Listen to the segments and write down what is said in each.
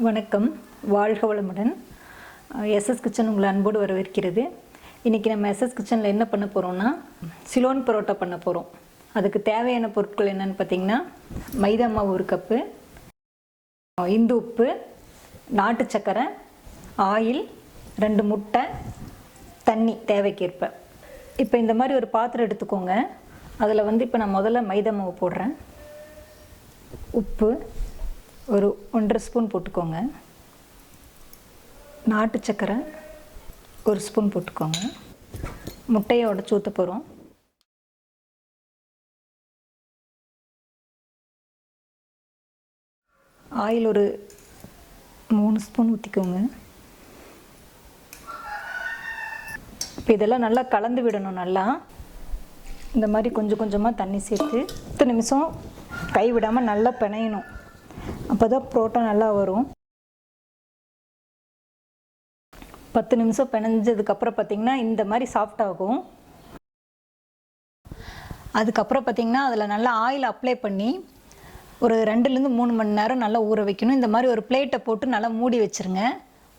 வணக்கம், வாழ்க வளமுடன். எஸ்எஸ் கிச்சன் உங்களை அன்போடு வரவேற்கிறது. இன்றைக்கி நம்ம எஸ்எஸ் கிச்சனில் என்ன பண்ண போகிறோம்னா சிலோன் பரோட்டா பண்ண போகிறோம். அதுக்கு தேவையான பொருட்கள் என்னென்னு பார்த்திங்கன்னா, மைதா மாவு 1 கப்பு, இந்து உப்பு, நாட்டு சக்கரை, ஆயில், 2 முட்டை, தண்ணி தேவைக்கேற்ப. இப்போ இந்த மாதிரி ஒரு பாத்திரம் எடுத்துக்கோங்க. அதில் இப்போ நான் முதல்ல மைதா மாவு போடுறேன். உப்பு ஒரு 1.5 ஸ்பூன் போட்டுக்கோங்க. நாட்டு சக்கரை 1 ஸ்பூன் போட்டுக்கோங்க. முட்டையை உடச்சி ஊற்ற போகிறோம். ஆயில் ஒரு 3 ஸ்பூன் ஊற்றிக்கோங்க. இப்போ இதெல்லாம் நல்லா கலந்து விடணும். நல்லா இந்த மாதிரி கொஞ்சம் கொஞ்சமாக தண்ணி சேர்த்து 10 நிமிஷம் கை விடாமல் நல்லா பிணையணும். அப்போ தான் புரோட்டா நல்லா வரும். 10 நிமிஷம் பிணைஞ்சதுக்கப்புறம் பார்த்திங்கன்னா இந்த மாதிரி சாஃப்டாகும். அதுக்கப்புறம் பார்த்திங்கன்னா அதில் நல்லா ஆயில் அப்ளை பண்ணி ஒரு 2-3 மணி நேரம் நல்லா ஊற வைக்கணும். இந்த மாதிரி ஒரு பிளேட்டை போட்டு நல்லா மூடி வச்சுருங்க.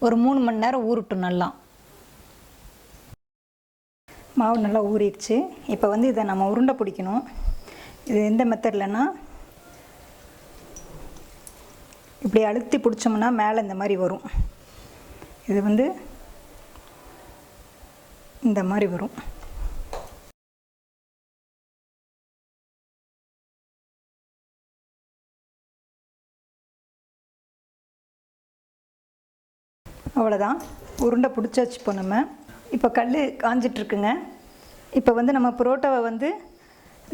ஒரு 3 மணி நேரம் ஊறட்டும். நல்லா மாவு நல்லா ஊறிடுச்சு. இப்போ இதை நம்ம உருண்டை பிடிக்கணும். இது எந்த மெத்தட்லன்னா, இப்படி அழுத்தி பிடிச்சோம்னா மேலே இந்த மாதிரி வரும். இது இந்த மாதிரி வரும். அவ்வளோதான், உருண்டை பிடிச்சாச்சு. இப்போ நம்ம கல் காஞ்சிட்ருக்குங்க. இப்போ நம்ம புரோட்டாவை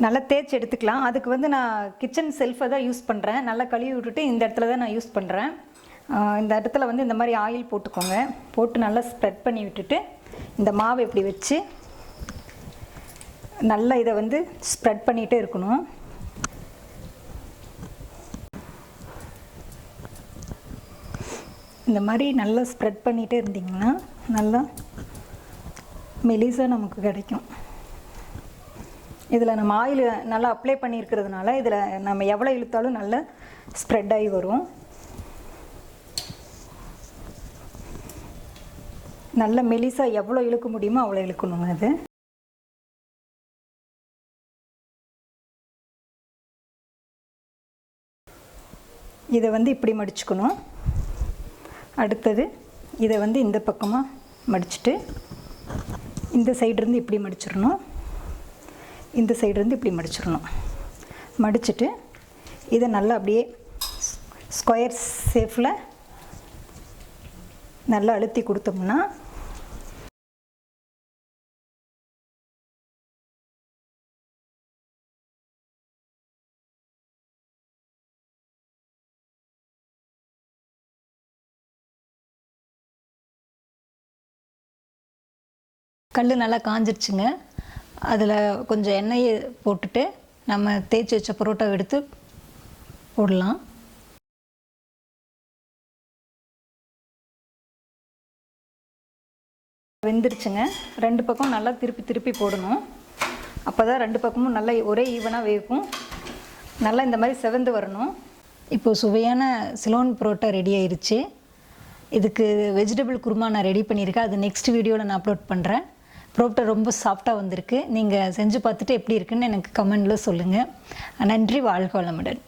நல்லா தேய்ச்சி எடுத்துக்கலாம். அதுக்கு நான் கிச்சன் செல்ஃபை தான் யூஸ் பண்ணுறேன். நல்லா கழுவி விட்டுட்டு இந்த இடத்துல தான் நான் யூஸ் பண்ணுறேன். இந்த இடத்துல இந்த மாதிரி ஆயில் போட்டுக்கோங்க. போட்டு நல்லா ஸ்ப்ரெட் பண்ணி விட்டுட்டு இந்த மாவை இப்படி வச்சு நல்லா இதை ஸ்ப்ரெட் பண்ணிகிட்டே இருக்கணும். இந்த மாதிரி நல்லா ஸ்ப்ரெட் பண்ணிகிட்டே இருந்திங்கன்னா நல்லா மெலிசாக நமக்கு கிடைக்கும். இதில் நம்ம ஆயில் நல்லா அப்ளை பண்ணியிருக்கிறதுனால இதில் நம்ம எவ்வளோ இழுத்தாலும் நல்லா ஸ்ப்ரெட் ஆகி வரும். நல்ல மெலிசாக எவ்வளோ இழுக்க முடியுமோ அவ்வளோ இழுக்கணுங்க. அது இதை இப்படி மடிச்சுக்கணும். அடுத்தது இதை இந்த பக்கமாக மடிச்சுட்டு இந்த சைடுலேருந்து இப்படி மடிச்சிடணும். இந்த சைடுலேருந்து இப்படி மடிச்சிடணும். மடிச்சுட்டு இதை நல்லா அப்படியே ஸ்கொயர் ஷேப்பில் நல்லா அழுத்தி கொடுத்தோம்னா கல் நல்லா காஞ்சிருச்சுங்க. அதில் கொஞ்சம் எண்ணெயை போட்டுட்டு நம்ம தேய்ச்சி வச்ச பரோட்டாவை எடுத்து போடலாம். வெந்துருச்சுங்க. 2 பக்கம் நல்லா திருப்பி போடணும். அப்போ தான் 2 பக்கமும் நல்லா ஒரே ஈவனாக வேகும். நல்லா இந்த மாதிரி செவந்து வரணும். இப்போது சுவையான சிலோன் பரோட்டா ரெடி ஆயிடுச்சு. இதுக்கு வெஜிடபிள் குருமா நான் ரெடி பண்ணியிருக்கேன். அது நெக்ஸ்ட் வீடியோவில் நான் அப்லோட் பண்ணுறேன். பரோட்டா ரொம்ப சாஃப்டாக வந்திருக்கு. நீங்கள் செஞ்சு பார்த்துட்டு எப்படி இருக்குன்னு எனக்கு கமெண்டில் சொல்லுங்கள். நன்றி, வாழ்க வளமுடன்.